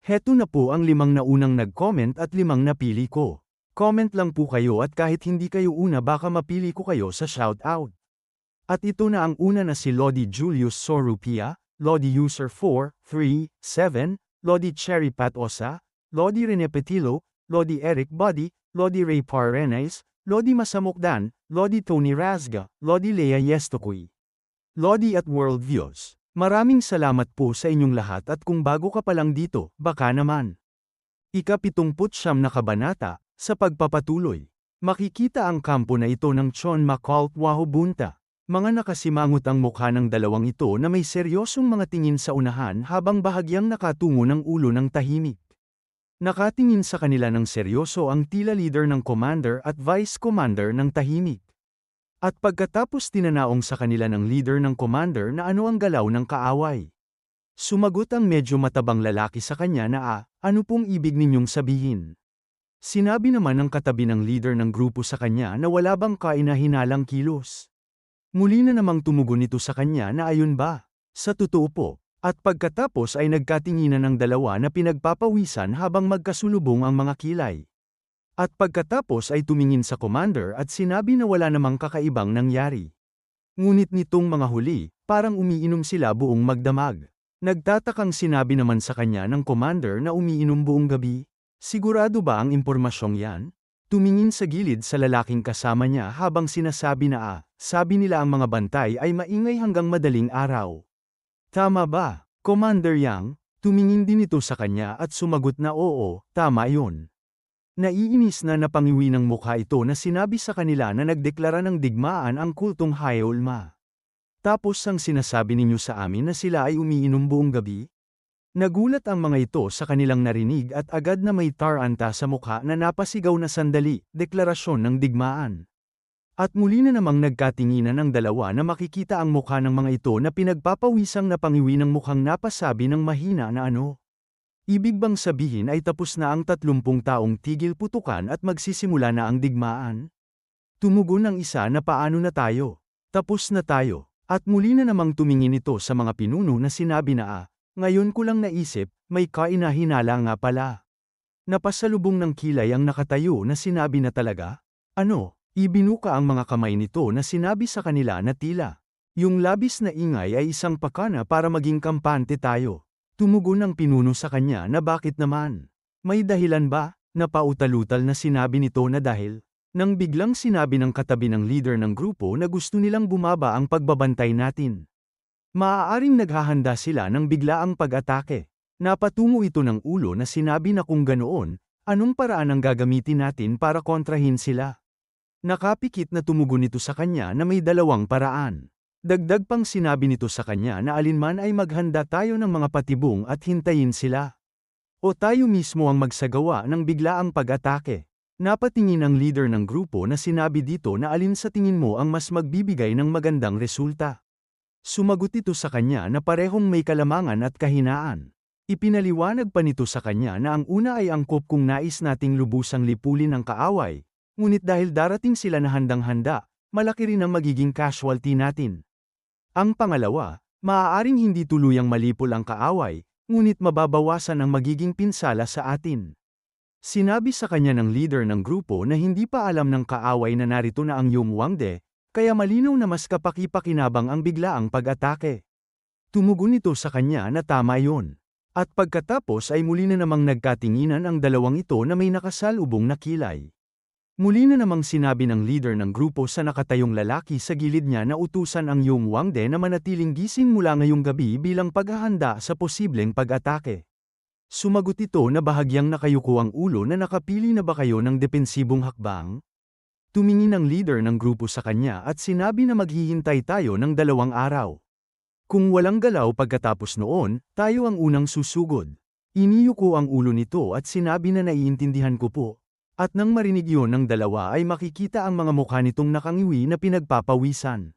Heto na po ang 5 naunang nag-comment at 5 napili ko. Comment lang po kayo at kahit hindi kayo una baka mapili ko kayo sa shoutout. At ito na ang una na si Lodi Julius Sorupia, Lodi User 437, Lodi Cherry Pat Osa, Lodi Rene Petilo, Lodi Eric Buddy, Lodi Ray Parenes, Lodi Masamukdan, Lodi Tony Razga, Lodi Lea Yestokuy, Lodi at Worldviews. Maraming salamat po sa inyong lahat at kung bago ka pa lang dito, baka naman. Ika-79 na kabanata, sa pagpapatuloy. Makikita ang kampo na ito ng Chon Macault Wahobunta. Mga nakasimangot ang mukha ng dalawang ito na may seryosong mga tingin sa unahan habang bahagyang nakatungo ng ulo ng tahimik. Nakatingin sa kanila ng seryoso ang tila leader ng commander at vice commander ng tahimik. At pagkatapos tinanaong sa kanila ng leader ng commander na ano ang galaw ng kaaway. Sumagot ang medyo matabang lalaki sa kanya na ano pong ibig ninyong sabihin? Sinabi naman ng katabi ng leader ng grupo sa kanya na wala bang kainahinalang kilos. Muli na namang tumugon ito sa kanya na ayun ba? Sa totoo po. At pagkatapos ay nagkatinginan ng dalawa na pinagpapawisan habang magkasulubong ang mga kilay. At pagkatapos ay tumingin sa commander at sinabi na wala namang kakaibang nangyari. Ngunit nitong mga huli, parang umiinom sila buong magdamag. Nagtatakang sinabi naman sa kanya ng commander na umiinom buong gabi. Sigurado ba ang impormasyong yan? Tumingin sa gilid sa lalaking kasama niya habang sinasabi na sabi nila ang mga bantay ay maingay hanggang madaling araw. Tama ba, Commander Yang? Tumingin din ito sa kanya at sumagot na oo, tama yun. Naiinis na napangiwi ng mukha ito na sinabi sa kanila na nagdeklara ng digmaan ang kultong Hayolma. Tapos ang sinasabi ninyo sa amin na sila ay umiinom buong gabi? Nagulat ang mga ito sa kanilang narinig at agad na may taranta sa mukha na napasigaw na sandali, deklarasyon ng digmaan. At muli na namang nagkatinginan ang dalawa na makikita ang mukha ng mga ito na pinagpapawisang napangiwi ng mukhang napasabi ng mahina na ano. Ibig bang sabihin ay tapos na ang 30 taong tigil putukan at magsisimula na ang digmaan? Tumugon ang isa na paano na tayo? Tapos na tayo. At muli na namang tumingin ito sa mga pinuno na sinabi na ngayon ko lang naisip, may kainahinala nga pala. Napasalubong ng kilay ang nakatayo na sinabi na talaga? Ano? Ibinuka ang mga kamay nito na sinabi sa kanila na tila. Yung labis na ingay ay isang pakana para maging kampante tayo. Tumugon ang pinuno sa kanya na bakit naman? May dahilan ba? Napautalutal na sinabi nito na dahil. Nang biglang sinabi ng katabi ng leader ng grupo na gusto nilang bumaba ang pagbabantay natin. Maaaring naghahanda sila ng biglaang pag-atake. Napatungo ito ng ulo na sinabi na kung ganoon, anong paraan ang gagamitin natin para kontrahin sila? Nakapikit na tumugon ito sa kanya na may dalawang paraan. Dagdag pang sinabi nito sa kanya na alinman ay maghanda tayo ng mga patibong at hintayin sila. O tayo mismo ang magsagawa ng biglaang pag-atake. Napatingin ang leader ng grupo na sinabi dito na alin sa tingin mo ang mas magbibigay ng magandang resulta. Sumagot ito sa kanya na parehong may kalamangan at kahinaan. Ipinaliwanag pa nito sa kanya na ang una ay angkop kung nais nating lubusang lipulin ang kaaway. Ngunit dahil darating sila na handang-handa, malaki rin ang magiging casualty natin. Ang pangalawa, maaaring hindi tuluyang malipol ang kaaway, ngunit mababawasan ang magiging pinsala sa atin. Sinabi sa kanya ng leader ng grupo na hindi pa alam ng kaaway na narito na ang Yung Wangde, kaya malinaw na mas kapaki-pakinabang ang biglaang pag-atake. Tumugon ito sa kanya na tama yon. At pagkatapos ay muli na namang nagkatinginan ang dalawang ito na may nakasalubong na kilay. Muli na namang sinabi ng leader ng grupo sa nakatayong lalaki sa gilid niya na utusan ang Yung Wangde na manatiling gising mula ngayong gabi bilang paghahanda sa posibleng pag-atake. Sumagot ito na bahagyang nakayuko ang ulo na nakapili na ba kayo ng depensibong hakbang? Tumingin ang leader ng grupo sa kanya at sinabi na maghihintay tayo ng 2 araw. Kung walang galaw pagkatapos noon, tayo ang unang susugod. Iniyuko ang ulo nito at sinabi na naiintindihan ko po. At nang marinig yon ng dalawa ay makikita ang mga mukha nitong nakangiwi na pinagpapawisan.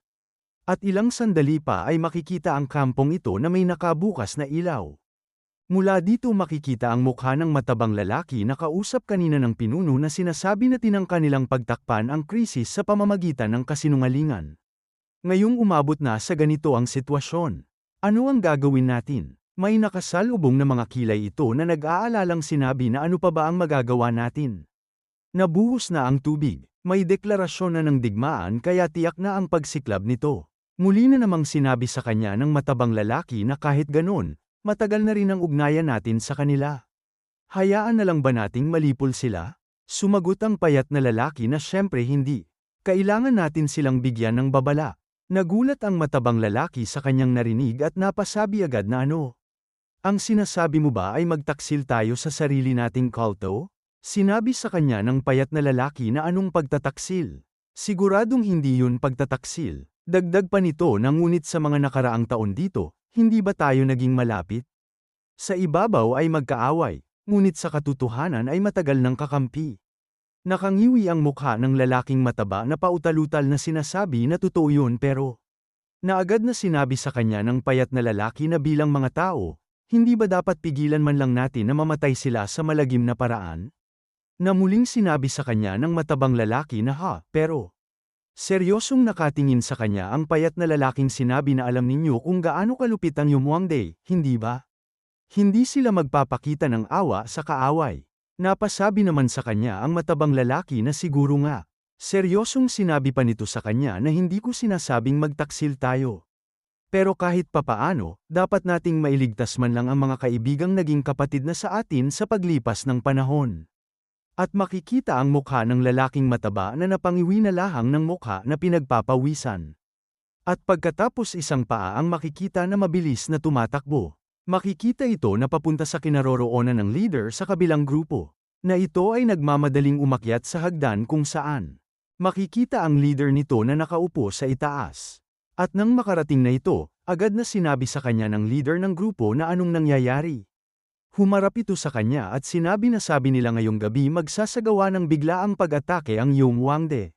At ilang sandali pa ay makikita ang kampong ito na may nakabukas na ilaw. Mula dito makikita ang mukha ng matabang lalaki na kausap kanina ng pinuno na sinasabi na tinangka nilang pagtakpan ang krisis sa pamamagitan ng kasinungalingan. Ngayong umabot na sa ganito ang sitwasyon. Ano ang gagawin natin? May nakasalubong na mga kilay ito na nag-aalalang sinabi na ano pa ba ang magagawa natin. Nabuhos na ang tubig, may deklarasyon na ng digmaan kaya tiyak na ang pagsiklab nito. Muli na namang sinabi sa kanya ng matabang lalaki na kahit ganon, matagal na rin ang ugnayan natin sa kanila. Hayaan na lang ba nating malipol sila? Sumagot ang payat na lalaki na syempre hindi. Kailangan natin silang bigyan ng babala. Nagulat ang matabang lalaki sa kanyang narinig at napasabi agad na ano. Ang sinasabi mo ba ay magtaksil tayo sa sarili nating kulto? Sinabi sa kanya ng payat na lalaki na anong pagtataksil. Siguradong hindi yun pagtataksil. Dagdag pa nito na ngunit sa mga nakaraang taon dito, hindi ba tayo naging malapit? Sa ibabaw ay magkaaway, ngunit sa katotohanan ay matagal ng kakampi. Nakangiwi ang mukha ng lalaking mataba na pautalutal na sinasabi na totoo yun pero naagad na sinabi sa kanya ng payat na lalaki na bilang mga tao, hindi ba dapat pigilan man lang natin na mamatay sila sa malagim na paraan? Na muling sinabi sa kanya ng matabang lalaki na pero seryosong nakatingin sa kanya ang payat na lalaking sinabi na alam ninyo kung gaano kalupit ang Yumwangde, hindi ba? Hindi sila magpapakita ng awa sa kaaway. Napasabi naman sa kanya ang matabang lalaki na siguro nga. Seryosong sinabi pa nito sa kanya na hindi ko sinasabing magtaksil tayo. Pero kahit papaano, dapat nating mailigtas man lang ang mga kaibigang naging kapatid na sa atin sa paglipas ng panahon. At makikita ang mukha ng lalaking mataba na napangiwi na lahang ng mukha na pinagpapawisan. At pagkatapos isang paa ang makikita na mabilis na tumatakbo. Makikita ito na papunta sa kinaroroonan ng leader sa kabilang grupo, na ito ay nagmamadaling umakyat sa hagdan kung saan. Makikita ang leader nito na nakaupo sa itaas. At nang makarating na ito, agad na sinabi sa kanya ng leader ng grupo na anong nangyayari. Humarap ito sa kanya at sinabi na sabi nila ngayong gabi magsasagawa ng biglaang pag-atake ang Yumwangde.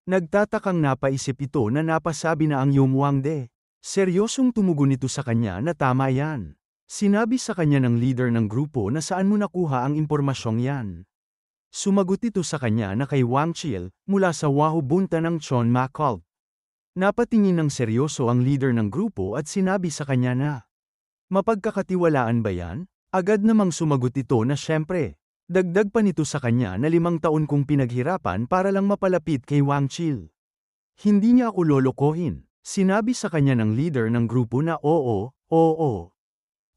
Nagtatakang napaisip ito na napasabi na ang Yumwangde. Seryosong tumugon ito sa kanya na tama yan. Sinabi sa kanya ng leader ng grupo na saan mo nakuha ang impormasyong yan. Sumagot ito sa kanya na kay Wang Chil, mula sa Wahoo Bunta ng Chonma Cult. Napatingin ng seryoso ang leader ng grupo at sinabi sa kanya na, mapagkakatiwalaan ba yan? Agad namang sumagot ito na syempre. Dagdag pa nito sa kanya na 5 taon kong pinaghirapan para lang mapalapit kay Wang Chil. Hindi niya ako lolokohin. Sinabi sa kanya ng leader ng grupo na oo.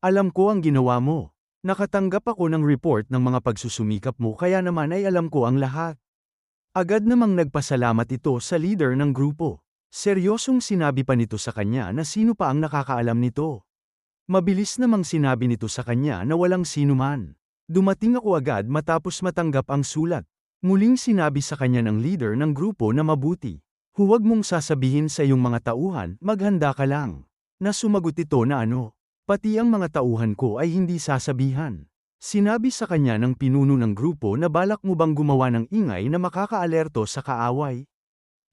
Alam ko ang ginawa mo. Nakatanggap ako ng report ng mga pagsusumikap mo kaya naman ay alam ko ang lahat. Agad namang nagpasalamat ito sa leader ng grupo. Seryosong sinabi pa nito sa kanya na sino pa ang nakakaalam nito. Mabilis namang sinabi nito sa kanya na walang sino man. Dumating ako agad matapos matanggap ang sulat. Muling sinabi sa kanya ng leader ng grupo na mabuti. Huwag mong sasabihin sa iyong mga tauhan, maghanda ka lang. Na sumagot ito na ano, pati ang mga tauhan ko ay hindi sasabihan. Sinabi sa kanya ng pinuno ng grupo na balak mo bang gumawa ng ingay na makakaalerto sa kaaway?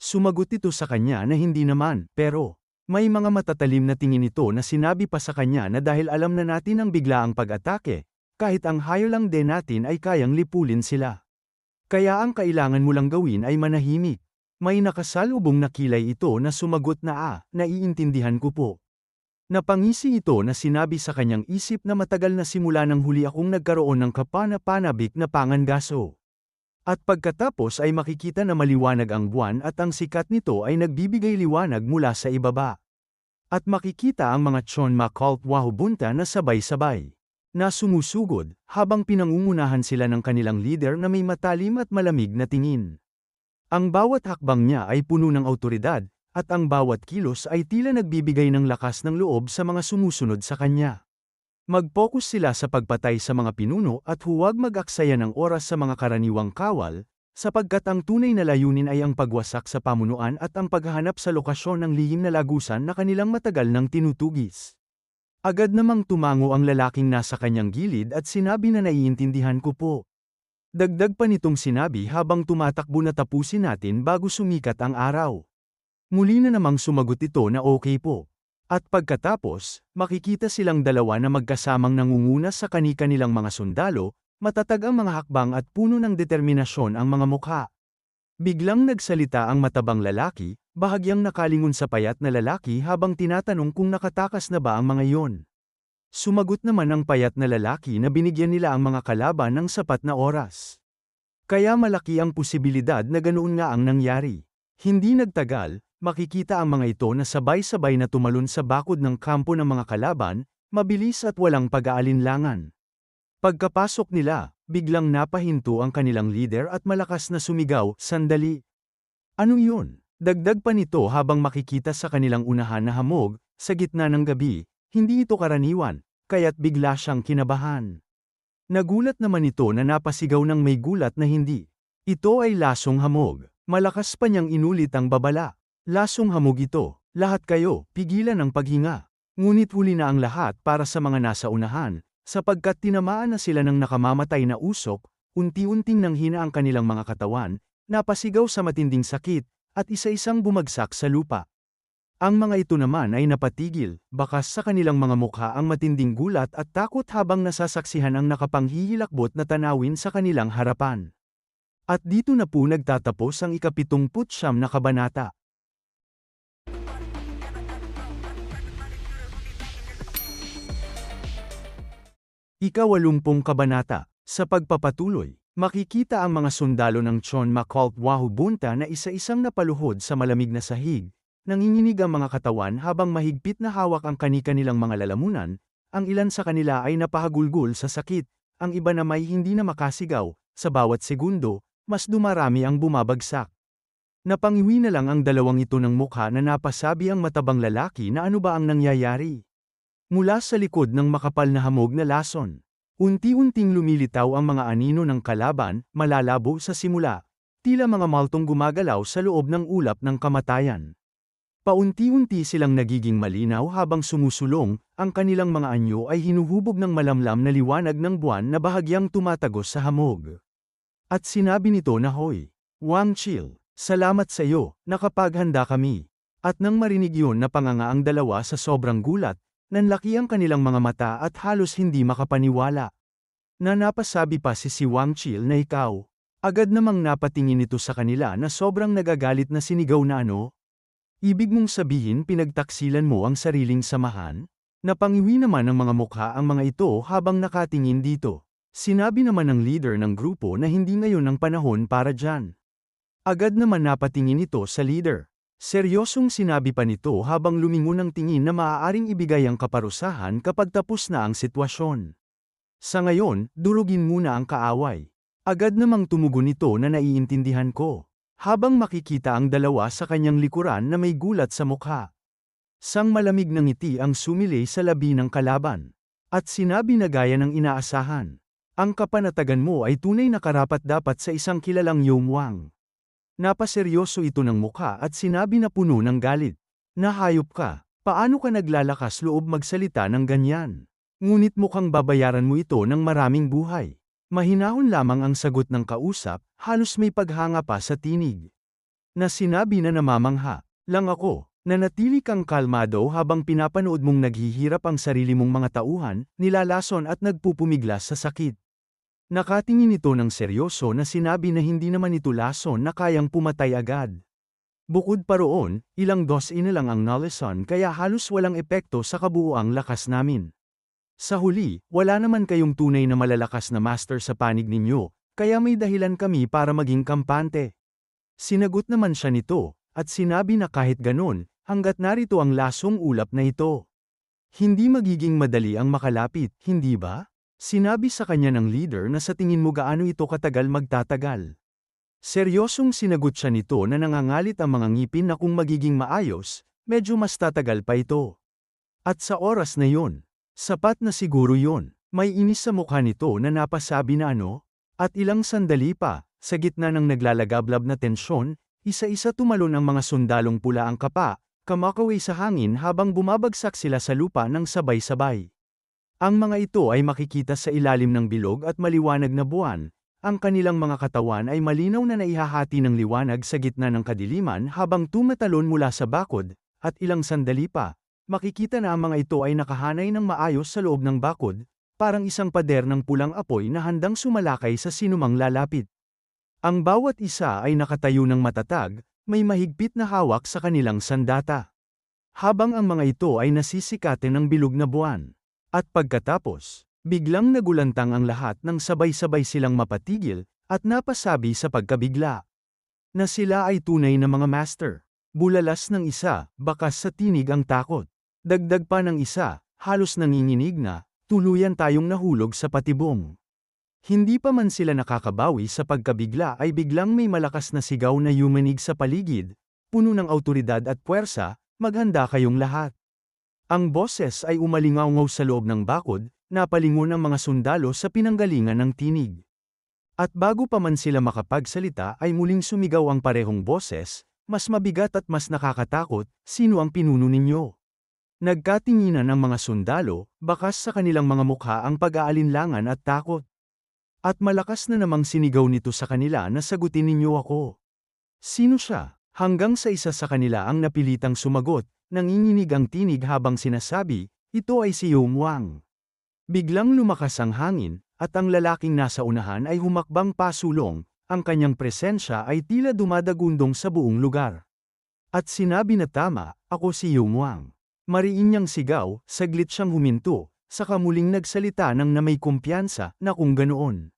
Sumagot ito sa kanya na hindi naman, pero may mga matatalim na tingin ito na sinabi pa sa kanya na dahil alam na natin ang biglaang pag-atake, kahit ang hayo lang din natin ay kayang lipulin sila. Kaya ang kailangan mo lang gawin ay manahimik. May nakasalubong na kilay ito na sumagot na naiintindihan ko po. Napangisi ito na sinabi sa kanyang isip na matagal na simula nang huli akong nagkaroon ng kapana-panabik na pangangaso. At pagkatapos ay makikita na maliwanag ang buwan at ang sikat nito ay nagbibigay liwanag mula sa ibaba. At makikita ang mga Chonma Cult Wahoo Bunta na sabay-sabay na sumusugod habang pinangungunahan sila ng kanilang leader na may matalim at malamig na tingin. Ang bawat hakbang niya ay puno ng awtoridad, at ang bawat kilos ay tila nagbibigay ng lakas ng loob sa mga sumusunod sa kanya. Mag-focus sila sa pagpatay sa mga pinuno at huwag mag-aksaya ng oras sa mga karaniwang kawal, sapagkat ang tunay na layunin ay ang pagwasak sa pamunuan at ang paghahanap sa lokasyon ng lihim na lagusan na kanilang matagal nang tinutugis. Agad namang tumango ang lalaking nasa kanyang gilid at sinabi na naiintindihan ko po. Dagdag pa nitong sinabi habang tumatakbo na tapusin natin bago sumikat ang araw. Muli na namang sumagot ito na okay po. At pagkatapos, makikita silang dalawa na magkasamang nangunguna sa kani-kanilang mga sundalo, matatag ang mga hakbang at puno ng determinasyon ang mga mukha. Biglang nagsalita ang matabang lalaki, bahagyang nakalingon sa payat na lalaki habang tinatanong kung nakatakas na ba ang mga iyon. Sumagot naman ang payat na lalaki na binigyan nila ang mga kalaban ng sapat na oras. Kaya malaki ang posibilidad na ganoon nga ang nangyari. Hindi nagtagal, makikita ang mga ito na sabay-sabay na tumalon sa bakod ng kampo ng mga kalaban, mabilis at walang pag-aalinlangan. Pagkapasok nila, biglang napahinto ang kanilang leader at malakas na sumigaw, "Sandali! Ano yun?" Dagdag pa nito habang makikita sa kanilang unahan na hamog, sa gitna ng gabi, hindi ito karaniwan, kaya't bigla siyang kinabahan. Nagulat naman ito na napasigaw ng may gulat na hindi. Ito ay lasong hamog. Malakas pa niyang inulit ang babala. Lasong hamog ito. Lahat kayo, pigilan ang paghinga. Ngunit huli na ang lahat para sa mga nasa unahan, sapagkat tinamaan na sila ng nakamamatay na usok, unti-unting nanghina ang kanilang mga katawan, napasigaw sa matinding sakit, at isa-isang bumagsak sa lupa. Ang mga ito naman ay napatigil, bakas sa kanilang mga mukha ang matinding gulat at takot habang nasasaksihan ang nakapanghihilakbot na tanawin sa kanilang harapan. At dito na po nagtatapos ang 79 na kabanata. Ika-80 kabanata. Sa pagpapatuloy, makikita ang mga sundalo ng Chon Makult Wahubunta na isa-isang napaluhod sa malamig na sahig. Nanginginig ang mga katawan habang mahigpit na hawak ang kani-kanilang mga lalamunan, ang ilan sa kanila ay napahagulgol sa sakit, ang iba na may hindi na makasigaw, sa bawat segundo, mas dumarami ang bumabagsak. Napangiwi na lang ang dalawang ito ng mukha na napasabi ang matabang lalaki na ano ba ang nangyayari. Mula sa likod ng makapal na hamog na lason, unti-unting lumilitaw ang mga anino ng kalaban, malalabo sa simula, tila mga maltong gumagalaw sa loob ng ulap ng kamatayan. Paunti-unti silang nagiging malinaw habang sumusulong, ang kanilang mga anyo ay hinuhubog ng malamlam na liwanag ng buwan na bahagyang tumatagos sa hamog. At sinabi nito na, "Hoy, Wang Chil, salamat sa iyo, nakapaghanda kami." At nang marinig yun na panganga ang dalawa sa sobrang gulat, nanlaki ang kanilang mga mata at halos hindi makapaniwala. Napasabi pa si Wang Chil na ikaw. Agad namang napatingin ito sa kanila na sobrang nagagalit na sinigaw na ano? Ibig mong sabihin pinagtaksilan mo ang sariling samahan? Napangiwi naman ng mga mukha ang mga ito habang nakatingin dito. Sinabi naman ng leader ng grupo na hindi ngayon ang panahon para dyan. Agad naman napatingin ito sa leader. Seryosong sinabi pa nito habang lumingon ang tingin na maaaring ibigay ang kaparusahan kapag tapos na ang sitwasyon. Sa ngayon, durugin muna ang kaaway. Agad namang tumugon ito na naiintindihan ko. Habang makikita ang dalawa sa kanyang likuran na may gulat sa mukha. Sang malamig ng ngiti ang sumilay sa labi ng kalaban. At sinabi na gaya ng inaasahan. Ang kapanatagan mo ay tunay na karapat-dapat sa isang kilalang Yomwang. Napaseryoso ito ng mukha at sinabi na puno ng galit. Nahayop ka, paano ka naglalakas loob magsalita ng ganyan? Ngunit mukhang babayaran mo ito ng maraming buhay. Mahinahon lamang ang sagot ng kausap, halos may paghanga pa sa tinig. Na sinabi na namamangha, lang ako, nanatili kang kalmado habang pinapanood mong naghihirap ang sarili mong mga tauhan, nilalason at nagpupumiglas sa sakit. Nakatingin ito ng seryoso na sinabi na hindi naman ito lason na kayang pumatay agad. Bukod pa roon, ilang dosina lang ang nalason kaya halos walang epekto sa kabuuang lakas namin. Sa huli, wala naman kayong tunay na malalakas na master sa panig ninyo, kaya may dahilan kami para maging kampante. Sinagot naman siya nito, at sinabi na kahit ganon, hanggat narito ang lasong ulap na ito. Hindi magiging madali ang makalapit, hindi ba? Sinabi sa kanya ng leader na sa tingin mo gaano ito katagal magtatagal. Seryosong sinagot siya nito na nangangalit ang mga ngipin na kung magiging maayos, medyo mas tatagal pa ito. At sa oras na yon, sapat na siguro yon. May inis sa mukha nito na napasabi na ano? At ilang sandali pa, sa gitna ng naglalagablab na tensyon, isa-isa tumalon ang mga sundalong pula ang kapa, kamakaway sa hangin habang bumabagsak sila sa lupa ng sabay-sabay. Ang mga ito ay makikita sa ilalim ng bilog at maliwanag na buwan, ang kanilang mga katawan ay malinaw na naihahati ng liwanag sa gitna ng kadiliman habang tumatalon mula sa bakod, at ilang sandali pa, makikita na ang mga ito ay nakahanay ng maayos sa loob ng bakod, parang isang pader ng pulang apoy na handang sumalakay sa sinumang lalapit. Ang bawat isa ay nakatayo ng matatag, may mahigpit na hawak sa kanilang sandata. Habang ang mga ito ay nasisikate ng bilog na buwan. At pagkatapos, biglang nagulantang ang lahat nang sabay-sabay silang mapatigil, at napasabi sa pagkabigla na sila ay tunay na mga master. Bulalas ng isa, bakas sa tinig ang takot. Dagdag pa ng isa, halos nanginginig na, tuluyan tayong nahulog sa patibong. Hindi pa man sila nakakabawi sa pagkabigla ay biglang may malakas na sigaw na yumanig sa paligid, puno ng awtoridad at puwersa, maghanda kayong lahat. Ang boses ay umalingaw-ngaw sa loob ng bakod, napalingon ang mga sundalo sa pinanggalingan ng tinig. At bago pa man sila makapagsalita ay muling sumigaw ang parehong boses, mas mabigat at mas nakakatakot, sino ang pinuno ninyo? Nagkatinginan ang mga sundalo, bakas sa kanilang mga mukha ang pag-aalinlangan at takot. At malakas na namang sinigaw nito sa kanila na sagutin ninyo ako. Sino siya? Hanggang sa isa sa kanila ang napilitang sumagot, nanginginig ang tinig habang sinasabi, ito ay si Yong Wang. Biglang lumakas ang hangin, at ang lalaking nasa unahan ay humakbang pasulong, ang kanyang presensya ay tila dumadagundong sa buong lugar. At sinabi na tama, ako si Yong Wang. Mariin niyang sigaw, saglit siyang huminto, saka muling nagsalita ng na may kumpiyansa na kung ganoon.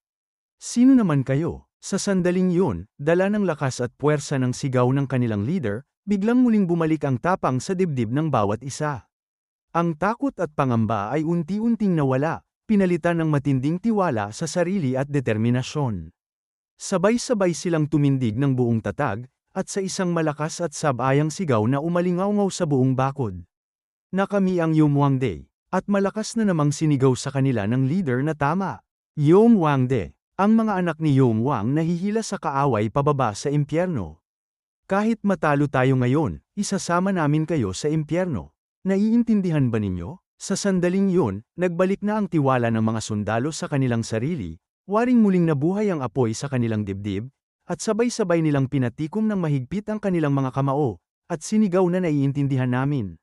Sino naman kayo? Sa sandaling yun, dala ng lakas at puwersa ng sigaw ng kanilang leader, biglang muling bumalik ang tapang sa dibdib ng bawat isa. Ang takot at pangamba ay unti-unting nawala, pinalitan ng matinding tiwala sa sarili at determinasyon. Sabay-sabay silang tumindig ng buong tatag, at sa isang malakas at sabayang sigaw na umalingaw-ngaw sa buong bakod. Na kami ang Yong Wangde, at malakas na namang sinigaw sa kanila ng leader na tama. Yong Wangde, ang mga anak ni Yong Wang nahihila sa kaaway pababa sa impyerno. Kahit matalo tayo ngayon, isasama namin kayo sa impyerno. Naiintindihan ba ninyo? Sa sandaling yun, nagbalik na ang tiwala ng mga sundalo sa kanilang sarili, waring muling nabuhay ang apoy sa kanilang dibdib, at sabay-sabay nilang pinatikom ng mahigpit ang kanilang mga kamao, at sinigaw na naiintindihan namin.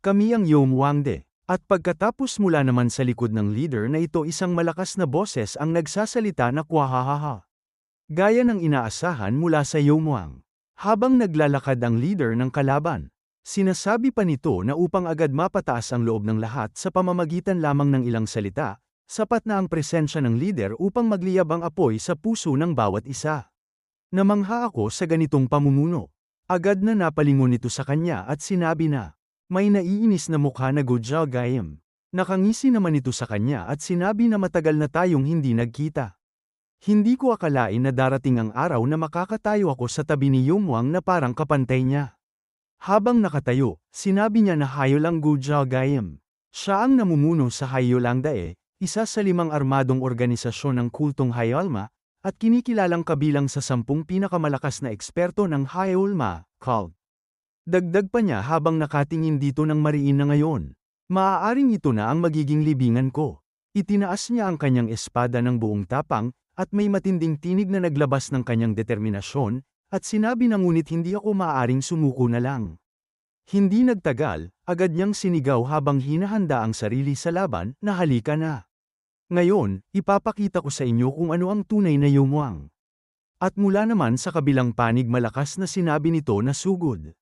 Kami ang Yong Wangde. At pagkatapos mula naman sa likod ng leader na ito isang malakas na boses ang nagsasalita na kwahahaha. Gaya ng inaasahan mula sa Yong Wang. Habang naglalakad ang leader ng kalaban, sinasabi pa nito na upang agad mapataas ang loob ng lahat sa pamamagitan lamang ng ilang salita, sapat na ang presensya ng leader upang magliyab ang apoy sa puso ng bawat isa. Namangha ako sa ganitong pamumuno. Agad na napalingon ito sa kanya at sinabi na, may naiinis na mukha na Gujao Gayam. Nakangisi naman ito sa kanya at sinabi na matagal na tayong hindi nagkita. Hindi ko akalain na darating ang araw na makakatayo ako sa tabi ni Yong Wang na parang kapantay niya. Habang nakatayo, sinabi niya na Hayol ang Gujao Gayam. Siya ang namumuno sa Hayol Dae, isa sa 5 armadong organisasyon ng kultong Hayolma, at kinikilalang kabilang sa 10 pinakamalakas na eksperto ng Hayolma cult. Dagdag pa niya habang nakatingin dito ng mariin na ngayon. Maaaring ito na ang magiging libingan ko. Itinaas niya ang kanyang espada ng buong tapang, at may matinding tinig na naglabas ng kanyang determinasyon, at sinabi na ngunit hindi ako maaaring sumuko na lang. Hindi nagtagal, agad niyang sinigaw habang hinahanda ang sarili sa laban na halika na. Ngayon, ipapakita ko sa inyo kung ano ang tunay na Yong Wang. At mula naman sa kabilang panig malakas na sinabi nito na sugod.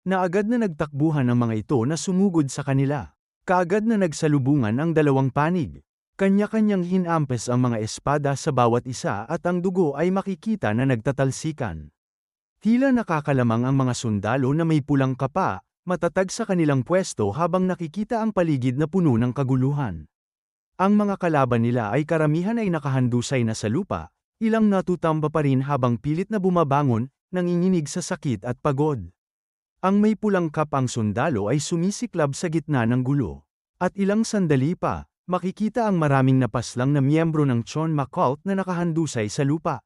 Na agad na nagtakbuhan ang mga ito na sumugod sa kanila. Kaagad na nagsalubungan ang dalawang panig. Kanya-kanyang hinampes ang mga espada sa bawat isa at ang dugo ay makikita na nagtatalsikan. Tila nakakalamang ang mga sundalo na may pulang kapa, matatag sa kanilang pwesto habang nakikita ang paligid na puno ng kaguluhan. Ang mga kalaban nila ay karamihan ay nakahandusay na sa lupa, ilang natutamba pa rin habang pilit na bumabangon, nanginginig sa sakit at pagod. Ang may pulang kap ang sundalo ay sumisiklab sa gitna ng gulo. At ilang sandali pa, makikita ang maraming napaslang na miyembro ng Chonma cult na nakahandusay sa lupa.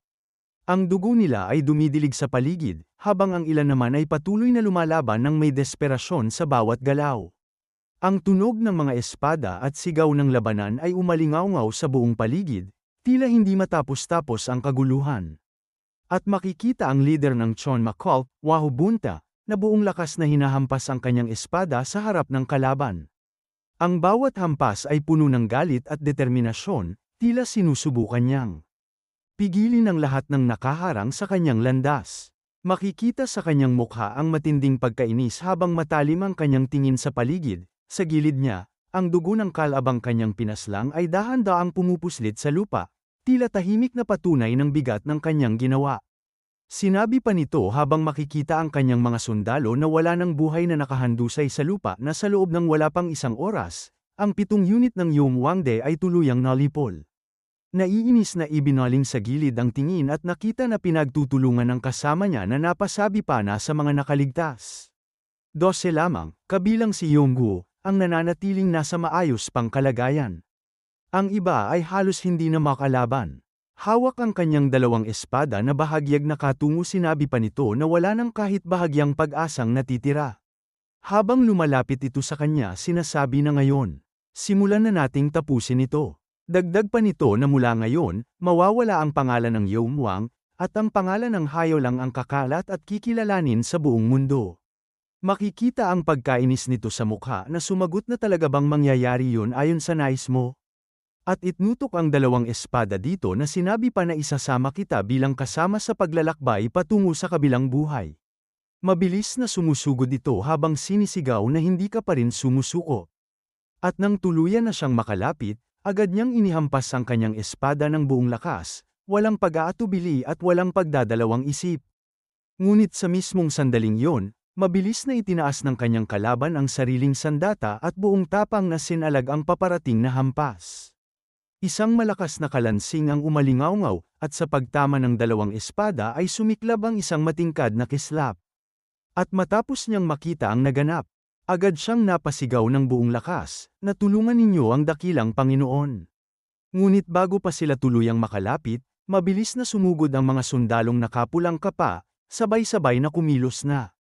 Ang dugo nila ay dumidilig sa paligid, habang ang ilan naman ay patuloy na lumalaban ng may desperasyon sa bawat galaw. Ang tunog ng mga espada at sigaw ng labanan ay umalingaw-ngaw sa buong paligid, tila hindi matapos-tapos ang kaguluhan. At makikita ang leader ng Chonma cult, Wahoo Bunta, na buong lakas na hinahampas ang kanyang espada sa harap ng kalaban. Ang bawat hampas ay puno ng galit at determinasyon, tila sinusubukan niyang pigilin ang lahat ng nakaharang sa kanyang landas. Makikita sa kanyang mukha ang matinding pagkainis habang matalim ang kanyang tingin sa paligid, sa gilid niya, ang dugo ng kalabang kanyang pinaslang ay dahan-daang pumupuslit sa lupa, tila tahimik na patunay ng bigat ng kanyang ginawa. Sinabi pa nito habang makikita ang kanyang mga sundalo na wala ng buhay na nakahandusay sa lupa na sa loob ng wala pang isang oras, ang 7 unit ng Yumwangde ay tuluyang nalipol. Naiinis na ibinaling sa gilid ang tingin at nakita na pinagtutulungan ng kasama niya na napasabi pa na sa mga nakaligtas. 12 lamang, kabilang si Yongguo, ang nananatiling nasa maayos pang kalagayan. Ang iba ay halos hindi na makalaban. Hawak ang kanyang dalawang espada na bahagyag nakatungo, sinabi pa nito na wala nang kahit bahagyang pag-asang natitira. Habang lumalapit ito sa kanya, sinasabi na ngayon, simulan na nating tapusin ito. Dagdag pa nito na mula ngayon, mawawala ang pangalan ng Yumwang, at ang pangalan ng hayo lang ang kakalat at kikilalanin sa buong mundo. Makikita ang pagkainis nito sa mukha na sumagot na talaga bang mangyayari yun ayon sa nais mo? At itnutok ang dalawang espada dito na sinabi pa na isasama kita bilang kasama sa paglalakbay patungo sa kabilang buhay. Mabilis na sumusugod ito habang sinisigaw na hindi ka pa rin sumusuko. At nang tuluyan na siyang makalapit, agad niyang inihampas ang kanyang espada ng buong lakas, walang pag-aatubili at walang pagdadalawang isip. Ngunit sa mismong sandaling yon, mabilis na itinaas ng kanyang kalaban ang sariling sandata at buong tapang na sinalag ang paparating na hampas. Isang malakas na kalansing ang umalingawngaw, at sa pagtama ng dalawang espada ay sumiklab ang isang matingkad na kislap. At matapos niyang makita ang naganap, agad siyang napasigaw ng buong lakas, na tulungan ninyo ang dakilang Panginoon. Ngunit bago pa sila tuluyang makalapit, mabilis na sumugod ang mga sundalong nakapulang kapa, sabay-sabay na kumilos na.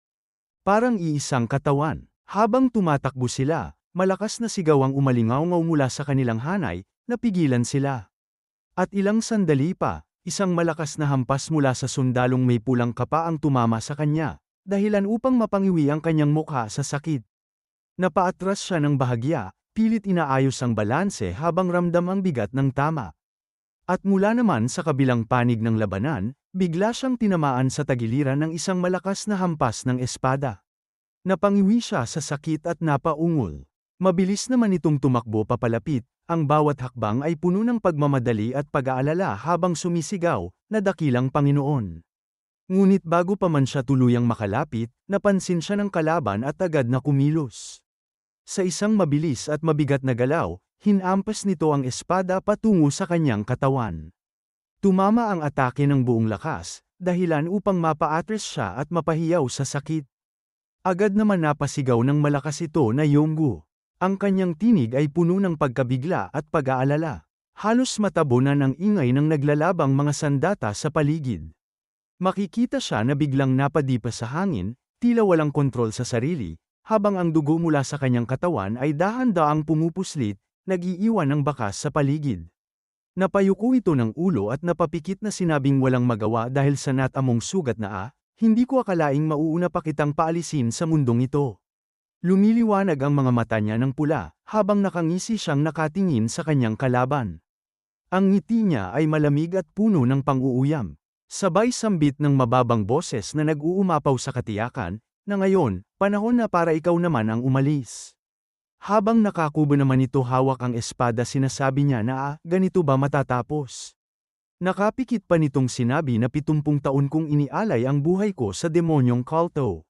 Parang iisang katawan. Habang tumatakbo sila, malakas na sigaw ang umalingawngaw mula sa kanilang hanay, napigilan sila. At ilang sandali pa, isang malakas na hampas mula sa sundalong may pulang kapa ang tumama sa kanya, dahilan upang mapangiwi ang kanyang mukha sa sakit. Napaatras siya ng bahagya, pilit inaayos ang balanse habang ramdam ang bigat ng tama. At mula naman sa kabilang panig ng labanan, bigla siyang tinamaan sa tagiliran ng isang malakas na hampas ng espada. Napangiwi siya sa sakit at napaungol. Mabilis naman itong tumakbo papalapit, ang bawat hakbang ay puno ng pagmamadali at pag-aalala habang sumisigaw, na dakilang Panginoon. Ngunit bago pa man siya tuluyang makalapit, napansin siya ng kalaban at agad na kumilos. Sa isang mabilis at mabigat na galaw, hinampas nito ang espada patungo sa kanyang katawan. Tumama ang atake ng buong lakas, dahilan upang mapaatras siya at mapahiyaw sa sakit. Agad naman napasigaw ng malakas ito na Yongguo. Ang kanyang tinig ay puno ng pagkabigla at pag-aalala. Halos matabunan ang ingay ng naglalabang mga sandata sa paligid. Makikita siya na biglang napadipa sa hangin, tila walang kontrol sa sarili, habang ang dugo mula sa kanyang katawan ay dahan-daang pumupuslit, nag-iiwan ng bakas sa paligid. Napayuko ito ng ulo at napapikit na sinabing walang magawa dahil sa natamong sugat na hindi ko akalaing mauuna pa kitang paalisin sa mundong ito. Lumiliwanag ang mga mata niya ng pula, habang nakangisi siyang nakatingin sa kanyang kalaban. Ang ngiti niya ay malamig at puno ng pang-uuyam. Sabay sambit ng mababang boses na nag-uumapaw sa katiyakan, na ngayon, panahon na para ikaw naman ang umalis. Habang nakakubo naman ito hawak ang espada, sinasabi niya na ganito ba matatapos? Nakapikit pa nitong sinabi na 70 taon kong inialay ang buhay ko sa demonyong kulto.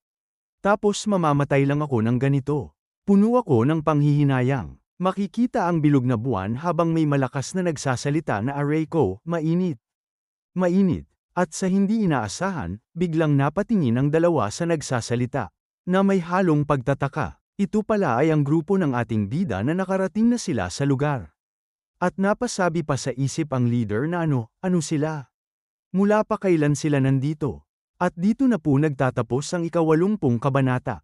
Tapos mamamatay lang ako ng ganito. Puno ako ng panghihinayang. Makikita ang bilog na buwan habang may malakas na nagsasalita na Reiko, mainit. Mainit. At sa hindi inaasahan, biglang napatingin ang dalawa sa nagsasalita, na may halong pagtataka. Ito pala ay ang grupo ng ating bida na nakarating na sila sa lugar. At napasabi pa sa isip ang leader na ano sila. Mula pa kailan sila nandito? At dito na po nagtatapos ang ika-80 kabanata.